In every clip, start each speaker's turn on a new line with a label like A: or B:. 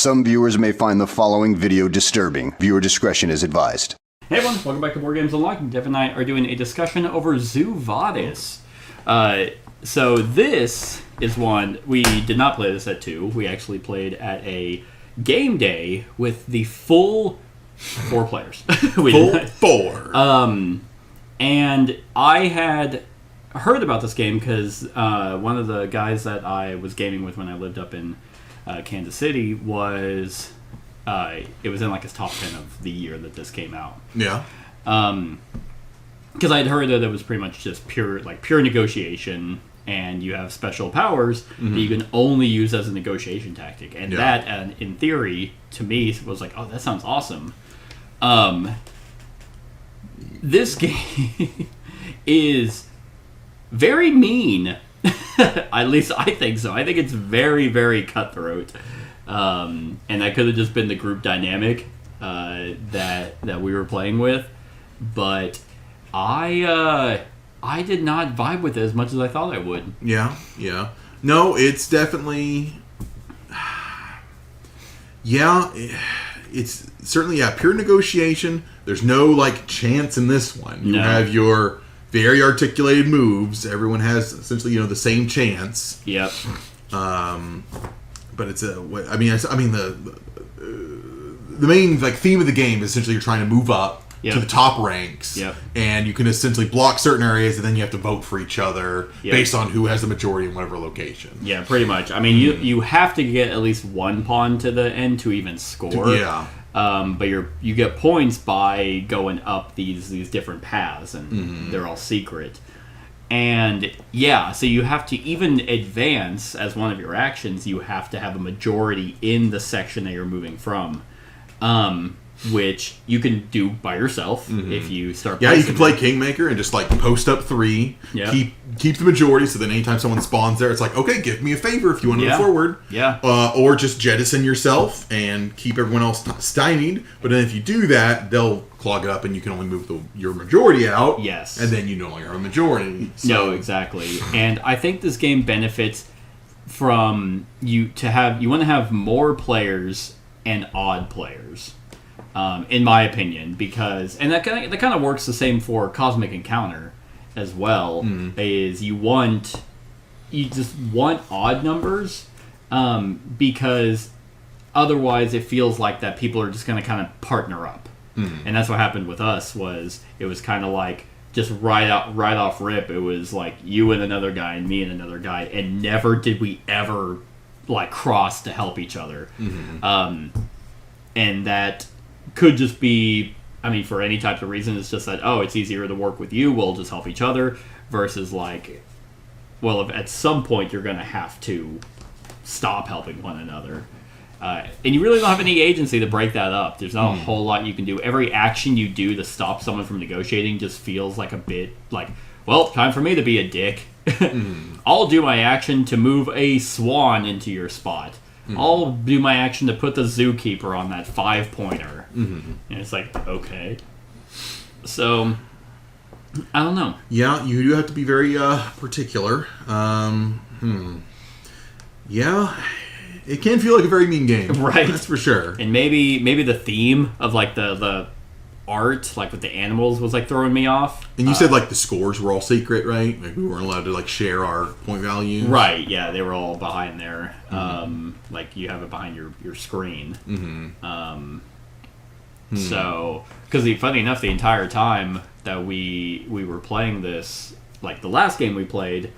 A: Some viewers may find the following video disturbing. Viewer discretion is advised.
B: Hey everyone, welcome back to Board Games Unlocked. Dev and I are doing a discussion over Zoo Vadis. So this is one, we did not play this at 2. We actually played at a game day with the full 4 players.
C: Full 4.
B: And I had heard about this game because one of the guys that I was gaming with when I lived up in Kansas City was... it was in like his top 10 of the year that this came out.
C: Yeah.
B: Because I'd heard that it was pretty much just pure negotiation, and you have special powers that you can only use as a negotiation tactic. And that, in theory, to me, was like, oh, that sounds awesome. This game is very mean. At least I think so. I think it's very, very cutthroat. And that could have just been the group dynamic that we were playing with, but I did not vibe with it as much as I thought I would.
C: Yeah. No, it's definitely... Yeah, it's certainly, pure negotiation. There's no, chance in this one. You have your very articulated moves. Everyone has, essentially, the same chance.
B: Yep.
C: But it's the main theme of the game is essentially you're trying to move up to the top ranks, and you can essentially block certain areas, and then you have to vote for each other based on who has the majority in whatever location.
B: Yeah, pretty much. I mean, you have to get at least one pawn to the end to even score.
C: Yeah.
B: But you get points by going up these different paths, and they're all secret. And, so you have to even advance as one of your actions, you have to have a majority in the section that you're moving from, which you can do by yourself if you start
C: you can play Kingmaker and just, post up 3, keep the majority, so then anytime someone spawns there, it's like, okay, give me a favor if you want to move forward.
B: Yeah.
C: Or just jettison yourself and keep everyone else stymied, but then if you do that, they'll clog it up and you can only move your majority out.
B: Yes.
C: And then you no longer have a majority. So.
B: No, exactly. And I think this game benefits from you want to have more players and odd players, in my opinion, because, and that kind of works the same for Cosmic Encounter as well, is you just want odd numbers, because otherwise it feels like that people are just going to kind of partner up. And that's what happened with us. It was kind of like just right off rip. It was like you and another guy and me and another guy, and never did we ever cross to help each other. And that could just be, for any type of reason. It's just that it's easier to work with you. We'll just help each other versus if at some point you're going to have to stop helping one another. And you really don't have any agency to break that up. There's not a whole lot you can do. Every action you do to stop someone from negotiating just feels like a bit time for me to be a dick. I'll do my action to move a swan into your spot. I'll do my action to put the zookeeper on that 5-pointer. And it's like, okay. So, I don't know. Yeah,
C: you do have to be very particular. Yeah. It can feel like a very mean game.
B: Right.
C: That's for sure.
B: And maybe the theme of the art, with the animals, was throwing me off.
C: And you said the scores were all secret, right? We weren't allowed to share our point values.
B: Right, yeah, they were all behind there. You have it behind your screen. So, because funny enough, the entire time that we were playing this, the last game we played,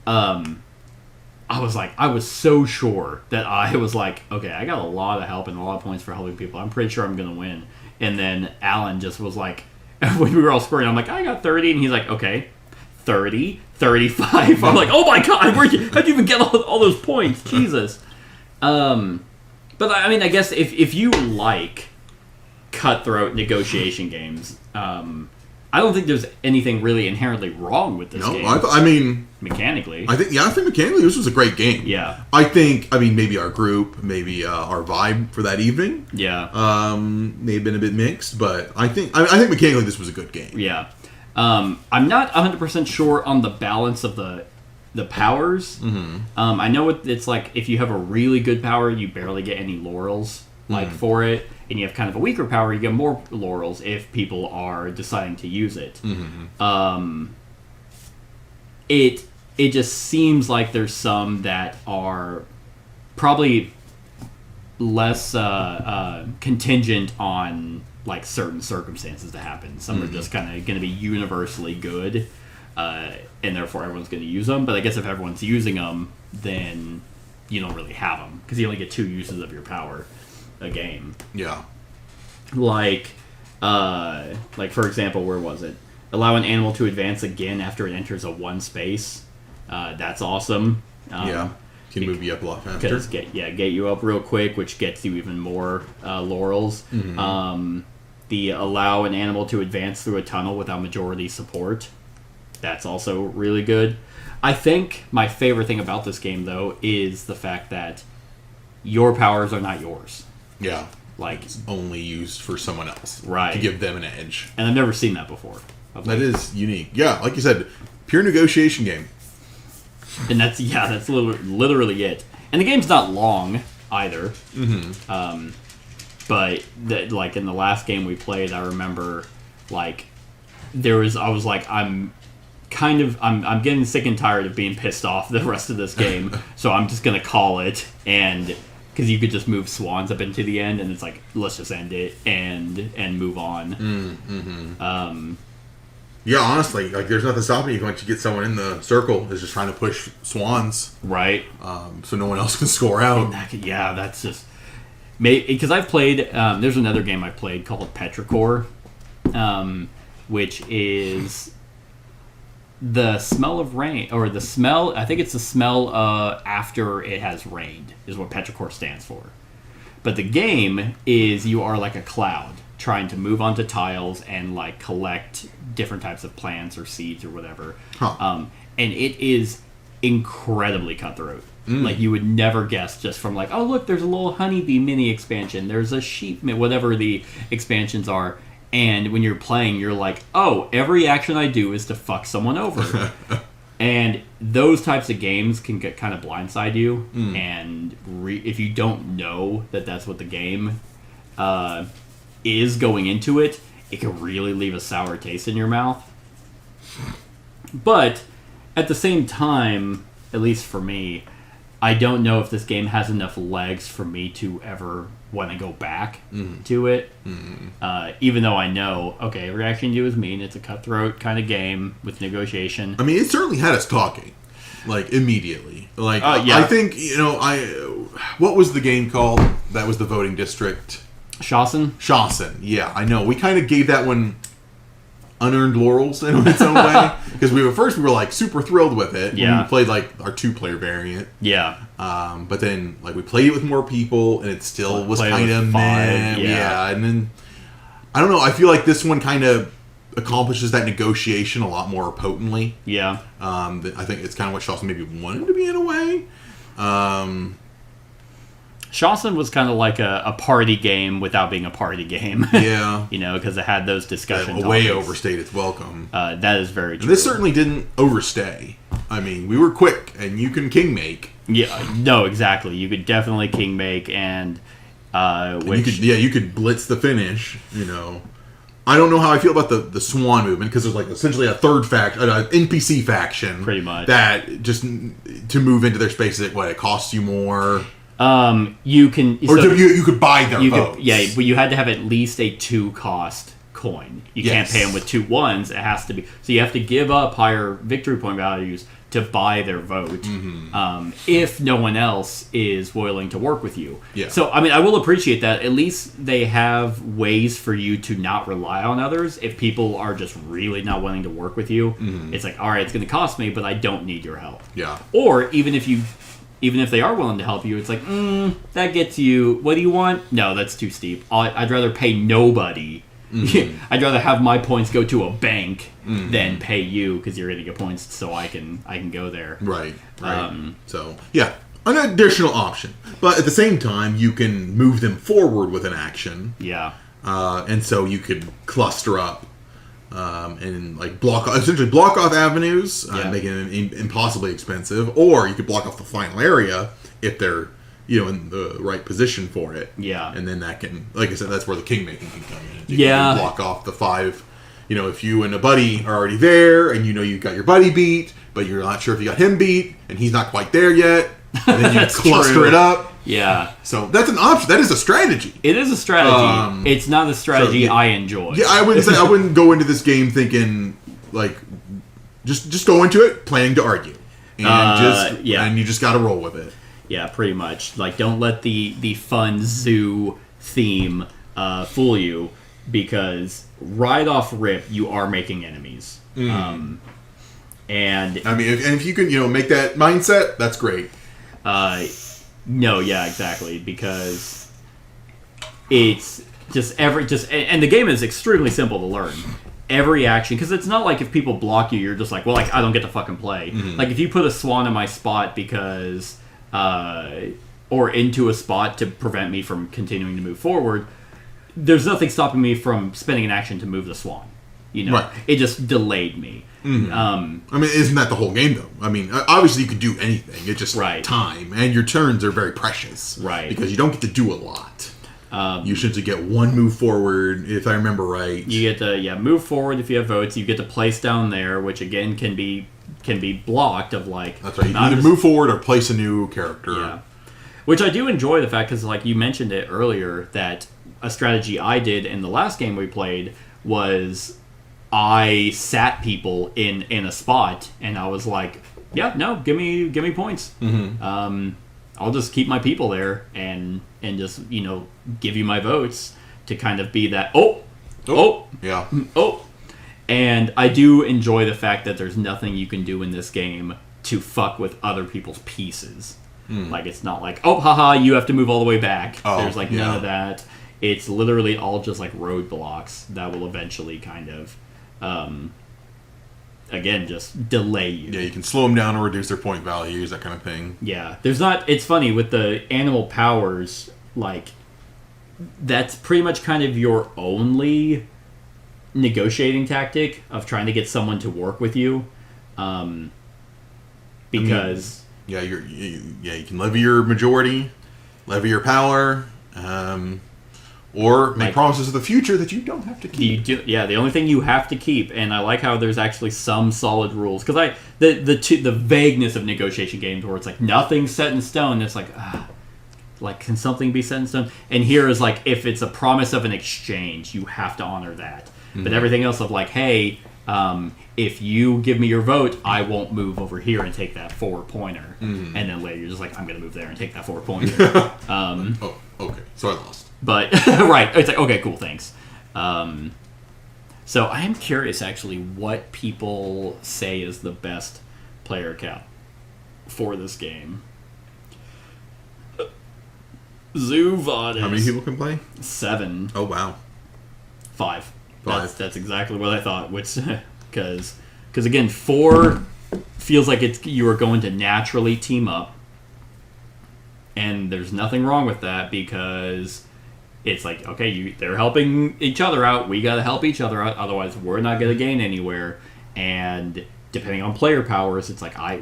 B: I was so sure that I was okay, I got a lot of help and a lot of points for helping people. I'm pretty sure I'm going to win. And then Alan just was when we were all scoring, I'm I got 30. And he's okay, 30, 35. I'm oh my God, how'd you even get all those points? Jesus. But I guess if you like cutthroat negotiation games, I don't think there's anything really inherently wrong with this game.
C: No,
B: mechanically.
C: I think mechanically this was a great game.
B: Yeah.
C: I think, maybe our group, maybe our vibe for that evening.
B: Yeah.
C: May have been a bit mixed, but I think mechanically this was a good game.
B: Yeah. I'm not 100% sure on the balance of the the powers. I know it's like if you have a really good power, you barely get any laurels for it, and you have kind of a weaker power, you get more laurels if people are deciding to use it. It just seems like there's some that are probably less contingent on like certain circumstances to happen. Some are just kind of going to be universally good, and therefore everyone's going to use them. But I guess if everyone's using them, then you don't really have them because you only get 2 uses of your power a game.
C: Yeah.
B: Like for example, where was it? Allow an animal to advance again after it enters a 1 space. That's awesome.
C: Can move you up a lot faster.
B: Get you up real quick, which gets you even more laurels. The allow an animal to advance through a tunnel without majority support. That's also really good. I think my favorite thing about this game, though, is the fact that your powers are not yours.
C: Yeah.
B: Like,
C: it's only used for someone else.
B: Right.
C: To give them an edge.
B: And I've never seen that before.
C: That is unique. Yeah, like you said, pure negotiation game.
B: And that's literally it. And the game's not long either. But like in the last game we played, I remember like I was like, I'm getting sick and tired of being pissed off the rest of this game, so I'm just gonna call it. And because you could just move swans up into the end, and it's like, let's just end it and move on.
C: Yeah, honestly, like there's nothing stopping you once you get someone in the circle is just trying to push swans,
B: right?
C: So no one else can score out.
B: That's just because I've played. There's another game I played called Petrichor, which is the smell of rain, or the smell. I think it's the smell after it has rained is what Petrichor stands for. But the game is you are like a cloud trying to move onto tiles and like collect different types of plants or seeds or whatever. And it is incredibly cutthroat. Like you would never guess just from like, oh look, there's a little honeybee mini expansion, there's a sheep, whatever the expansions are. And when you're playing, you're like, oh, every action I do is to fuck someone over. And those types of games can get kind of blindside you. And if you don't know that that's what the game is going into it, it can really leave a sour taste in your mouth. But at the same time, at least for me, I don't know if this game has enough legs for me to ever want to go back to it. Even though I know, okay, every action you do is mean. It's a cutthroat kind of game with negotiation.
C: I mean, it certainly had us talking, like, immediately. Like, I think, what was the game called? That was the voting district. Shawson, yeah, I know. We kind of gave that one unearned laurels in its own way because we were like super thrilled with it.
B: Yeah,
C: when we played like our 2-player variant.
B: Yeah,
C: but then like we played it with more people and it still was kind of meh. Yeah, and then I don't know. I feel like this one kind of accomplishes that negotiation a lot more potently.
B: Yeah,
C: I think it's kind of what Shawson maybe wanted to be in a way.
B: Shawson was kind of like a party game without being a party game.
C: Yeah.
B: Because it had those discussions.
C: Way overstayed its welcome.
B: That is very true.
C: And this certainly didn't overstay. I mean, we were quick, and you can king make.
B: Yeah, no, exactly. You could definitely king make, and
C: you could blitz the finish. I don't know how I feel about the Swan movement because there's like essentially a third an NPC faction,
B: pretty much,
C: that just to move into their space. It costs you more.
B: You can,
C: or you could buy their votes.
B: But you had to have at least a 2-cost coin. You can't pay them with 2 1s. It has to be, so you have to give up higher victory point values to buy their vote. If no one else is willing to work with you.
C: Yeah.
B: So I mean, I will appreciate that. At least they have ways for you to not rely on others. If people are just really not willing to work with you, it's like, all right, it's going to cost me, but I don't need your help.
C: Yeah.
B: Or even if they are willing to help you, it's like, that gets you, what do you want? No, that's too steep. I'd rather pay nobody. I'd rather have my points go to a bank than pay you because you're going to get points so I can go there.
C: Right. So, yeah, an additional option. But at the same time, you can move them forward with an action.
B: Yeah.
C: And so you could cluster up and like essentially block off avenues, making it impossibly expensive, or you could block off the final area if they're in the right position for it.
B: Yeah,
C: and then that can, like I said, that's where the king making can come in. You
B: can
C: block off the 5. If you and a buddy are already there, and you got your buddy beat, but you're not sure if you got him beat, and he's not quite there yet, and then you cluster it up.
B: Yeah.
C: So that's an option. That is a strategy.
B: It is a strategy. It's not a strategy I enjoy.
C: Yeah, I wouldn't go into this game thinking like just go into it planning to argue, and and you just got to roll with it.
B: Yeah, pretty much. Like, don't let the fun zoo theme fool you, because right off rip you are making enemies. And
C: I mean, if you can make that mindset, that's great.
B: No, yeah, exactly, because it's and the game is extremely simple to learn. Every action, because it's not like if people block you, you're just like, well, like, I don't get to fucking play. Mm-hmm. Like, if you put a swan in my spot because, or into a spot to prevent me from continuing to move forward, there's nothing stopping me from spending an action to move the swan. Right. It just delayed me.
C: Mm-hmm. I mean, isn't that the whole game, though? I mean, obviously you could do anything. It's just time, and your turns are very precious.
B: Right.
C: Because you don't get to do a lot. You should get one move forward, if I remember right.
B: You get to move forward if you have votes. You get to place down there, which again can be blocked of like.
C: That's right. You can either move forward or place a new character.
B: Yeah. Which I do enjoy the fact, because like you mentioned it earlier, that a strategy I did in the last game we played was I sat people in a spot, and I was like, yeah, no, give me points. Mm-hmm. I'll just keep my people there and just give you my votes to kind of be that and I do enjoy the fact that there's nothing you can do in this game to fuck with other people's pieces. Like, it's not like, oh, haha, you have to move all the way back. There's like none of that. It's literally all just like roadblocks that will eventually kind of again, just delay you.
C: Yeah, you can slow them down or reduce their point values, that kind of thing.
B: Yeah, it's funny, with the animal powers, like, that's pretty much kind of your only negotiating tactic of trying to get someone to work with you. Because...
C: you can levy your majority, levy your power, or make promises of the future that you don't have to keep.
B: The only thing you have to keep, and I like how there's actually some solid rules, because the vagueness of negotiation games where it's like nothing's set in stone. It's like, can something be set in stone? And here is like, if it's a promise of an exchange, you have to honor that. Mm-hmm. But everything else of like, hey, if you give me your vote, I won't move over here and take that 4-pointer. Mm-hmm. And then later you're just like, I'm going to move there and take that 4-pointer.
C: Okay, so I lost.
B: But, right, it's like, okay, cool, thanks. So I am curious, actually, what people say is the best player count for this game. Zoo Vadis.
C: How many people can play?
B: 7.
C: Oh, wow.
B: 5. That's exactly what I thought, which, because again, 4 feels like you are going to naturally team up, and there's nothing wrong with that, because... It's like, okay, they're helping each other out. We got to help each other out. Otherwise, we're not going to gain anywhere. And depending on player powers, it's like I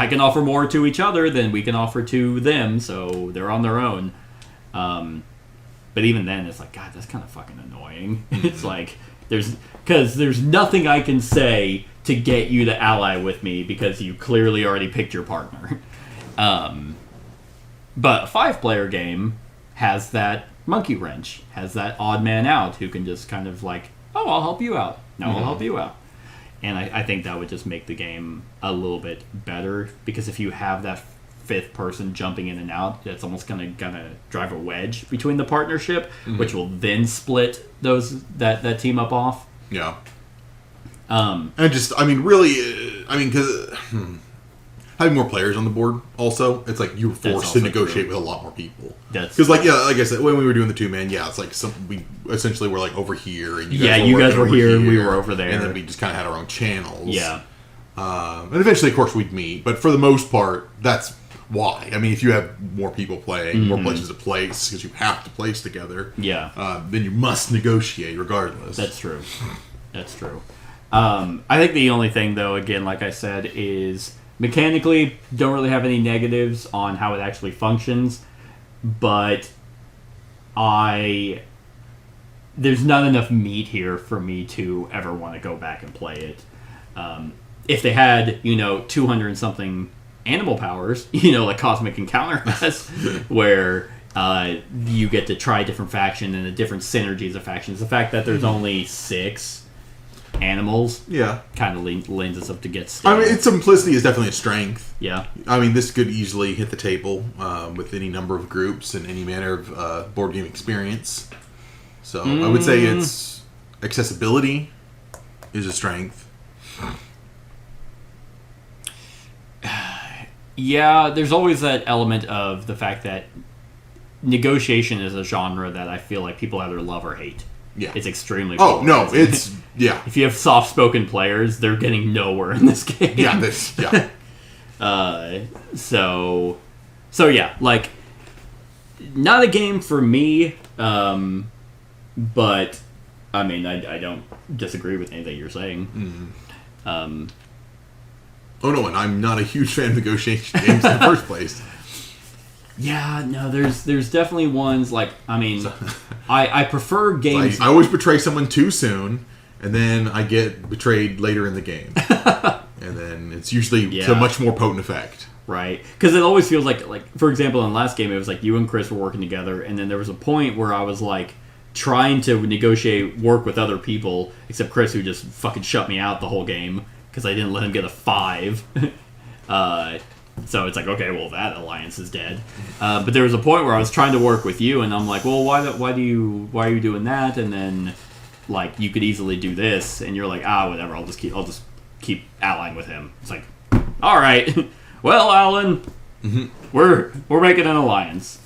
B: can offer more to each other than we can offer to them. So they're on their own. But even then, it's like, God, that's kind of fucking annoying. It's like there's nothing I can say to get you to ally with me because you clearly already picked your partner. But a 5-player game has that monkey wrench, has that odd man out who can just kind of like, oh, I'll help you out. No, I'll help you out. And I think that would just make the game a little bit better, because if you have that 5th person jumping in and out, that's almost gonna drive a wedge between the partnership, which will then split that team up off.
C: Yeah. And just, I mean, really, because having more players on the board also, it's like you're forced to negotiate with a lot more people. Because, like I said, when we were doing the 2-man, it's like we essentially were like over here, and you guys were here and we were over there, and then we just kind of had our own channels. Yeah. And eventually, of course, we'd meet, but for the most part, that's why. I mean, if you have more people playing, more places to place, because you have to place together, then you must negotiate regardless.
B: That's true. That's true. I think the only thing, though, again, like I said, is mechanically don't really have any negatives on how it actually functions, but there's not enough meat here for me to ever want to go back and play it. If they had, 200 and something animal powers, like Cosmic Encounter has, where you get to try different factions and the different synergies of factions. The fact that there's only 6 animals kind of lends itself to get stale.
C: I mean, its simplicity is definitely a strength.
B: Yeah.
C: I mean, this could easily hit the table with any number of groups and any manner of board game experience. So I would say its accessibility is a strength.
B: Yeah, there's always that element of the fact that negotiation is a genre that I feel like people either love or hate.
C: Yeah.
B: It's extremely
C: Oh, no,
B: polarizing.
C: it's... Yeah.
B: If you have soft-spoken players, they're getting nowhere in this game.
C: Yeah,
B: So yeah, like, not a game for me, but, I mean, I don't disagree with anything you're saying.
C: Oh, no, and I'm not a huge fan of negotiation games in the first place.
B: Yeah, no, there's definitely ones, like, I mean, I prefer games...
C: I always betray someone too soon, and then I get betrayed later in the game. And then it's usually to a much more potent effect.
B: Right. Because it always feels like, for example, in the last game, it was like you and Chris were working together, and then there was a point where I was, like, trying to negotiate work with other people, except Chris, who just fucking shut me out the whole game, because I didn't let him get a 5. So it's like, okay, well, that alliance is dead. But there was a point where I was trying to work with you, and I'm like, well, why are you doing that? And then, like, you could easily do this, and you're like, whatever, I'll just keep allying with him. It's like, all right, well, Alan, we're making an alliance.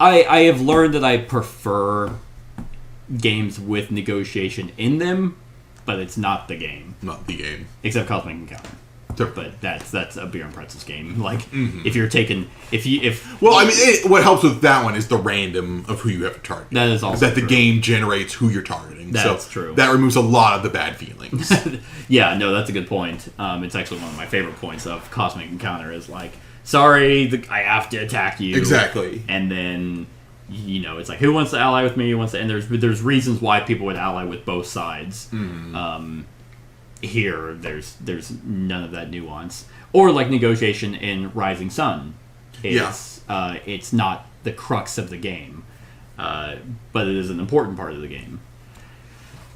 B: I have learned that I prefer games with negotiation in them, but it's not the game.
C: Not the game.
B: Except Cosmic Encounter. But that's a beer and pretzels game. Like,
C: Mm-hmm.
B: if you're taking...
C: Well, I mean, what helps with that one is the random of who you have to target.
B: That is also
C: that the
B: true.
C: game generates who you're targeting.
B: That's true.
C: That removes a lot of the bad feelings.
B: Yeah, no, that's a good point. It's actually one of my favorite points of Cosmic Encounter is like, sorry, I have to attack you.
C: Exactly.
B: And then, it's like, who wants to ally with me? And there's reasons why people would ally with both sides. Here, there's none of that nuance. Or like negotiation in Rising Sun. It's not the crux of the game, but it is an important part of the game.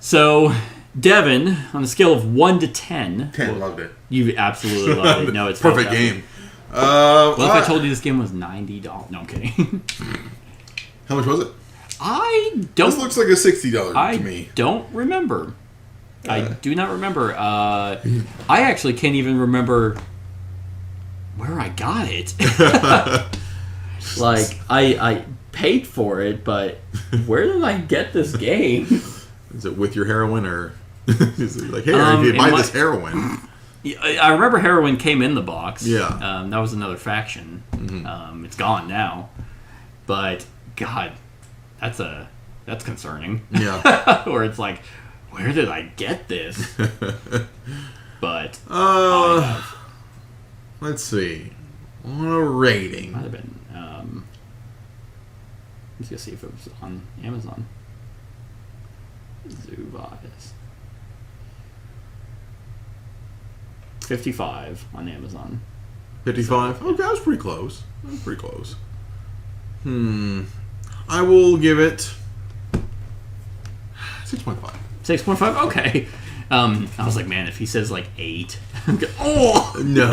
B: So, Devin, on a scale of 1 to 10...
C: 10, loved it.
B: You absolutely loved it. No, it's
C: perfect
B: fantastic.
C: game.
B: What if I told you this game was $90? No, I'm kidding.
C: How much was it?
B: I don't...
C: This looks like a $60 to me.
B: I don't remember. I do not remember. I actually can't even remember where I got it. Like, I paid for it, but where did I get this game?
C: Is it with your heroin, or is it like, hey, I did buy this heroin?
B: I remember heroin came in the box.
C: Yeah.
B: That was another faction. It's gone now. But, God, that's concerning.
C: Yeah.
B: Where it's like, where did I get this? But
C: let's see. On a rating.
B: Might have been. Let's go see if it was on Amazon. Vadis. 55 on Amazon.
C: 55? Okay, that was pretty close. I will give it 6.5.
B: 6.5? Okay. I was like, man, if he says like 8, oh!
C: No.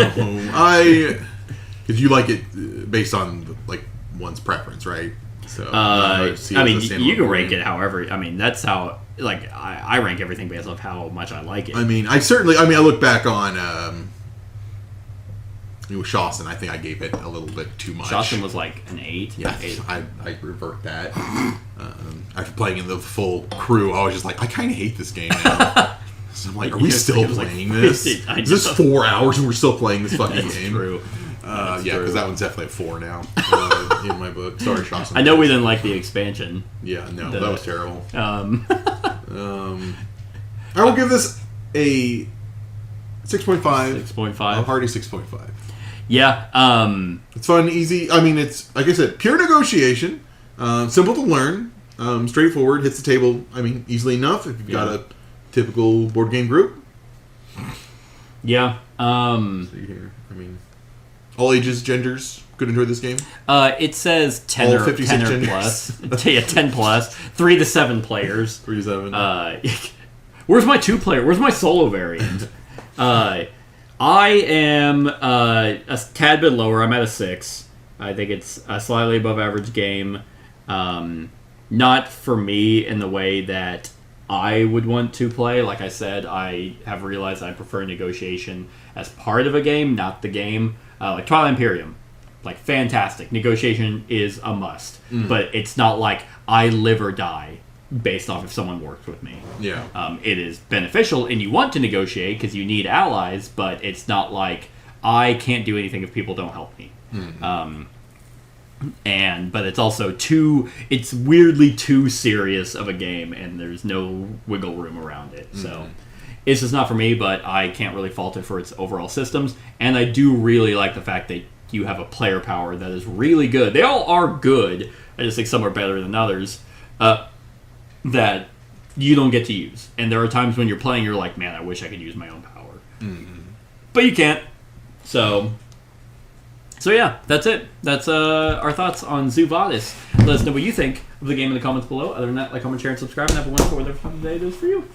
C: Because you like it based on, like, one's preference, right? So,
B: I mean, you can rank it however. I mean, that's how, like, I rank everything based off how much I like it.
C: I mean, I look back on, it was Shawson. I think I gave it a little bit too much.
B: Shawson was like an 8.
C: Yeah,
B: 8.
C: I revert that. After playing in the full crew, I was just like, I kind of hate this game now. So I'm like, are we still playing this? Is this 4 hours and we're still playing this fucking game?
B: True.
C: Yeah, because that one's definitely a 4 now in my book. Sorry, Shawson.
B: I know we didn't like the expansion.
C: Yeah, no, that was terrible. I will give this a 6.5.
B: 6.5.
C: A hearty 6.5.
B: Yeah.
C: It's fun, easy. I mean, it's, like I said, pure negotiation. Simple to learn. Straightforward. Hits the table, I mean, easily enough if you've got a typical board game group.
B: Yeah.
C: See here. I mean, all ages, genders could enjoy this game.
B: It says 10
C: all
B: or 10 or plus. Yeah, 10 plus. 3 to 7 players.
C: 3 to 7.
B: Where's my 2-player? Where's my solo variant? I am a tad bit lower. I'm at a 6. I think it's a slightly above average game. Not for me in the way that I would want to play. Like I said, I have realized I prefer negotiation as part of a game, not the game. Like Twilight Imperium, like fantastic. Negotiation is a must, but it's not like I live or die based off if someone works with me.
C: Yeah.
B: It is beneficial, and you want to negotiate because you need allies, but it's not like I can't do anything if people don't help me. But it's also it's weirdly too serious of a game, and there's no wiggle room around it. So it's just not for me, but I can't really fault it for its overall systems. And I do really like the fact that you have a player power that is really good. They all are good. I just think some are better than others that you don't get to use. And there are times when you're playing, you're like, man, I wish I could use my own power. But you can't. So yeah, that's it. That's our thoughts on Vadis. Let us know what you think of the game in the comments below. Other than that, like, comment, share, and subscribe, and have a wonderful, whatever time of day it is for you.